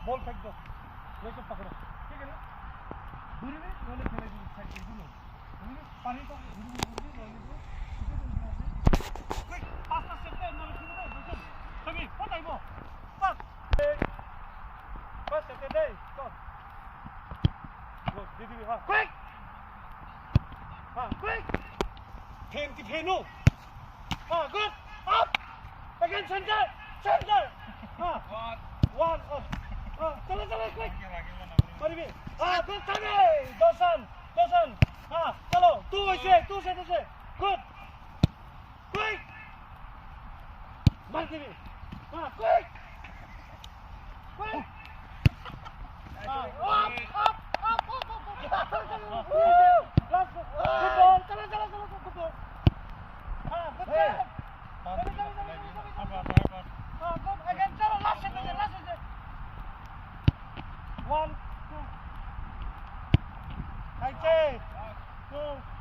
Ball फेंक दो, लेके पकड़ो, ठीक है ना? दूरी में रोले खेले दूर साइड के दूर, पानी तो दूरी रोले दो, ठीक है तो इसमें क्विक पास पास चलते हैं ना ठीक है देखो, सभी पता ही वो, पास, पास चलते दे, तो, वो दीदी हाँ, quick, फेंक दी फेंनो, हाँ good, up, again center, हाँ, one, चलो quick, मरी भी, हाँ good चले, दोसन, हाँ चलो, तू से, good, quick, मर भी, हाँ quick, up, last, good ball, चलो, good ball, हाँ good job, हाँ good, again चलो, last से, one, two, right, two.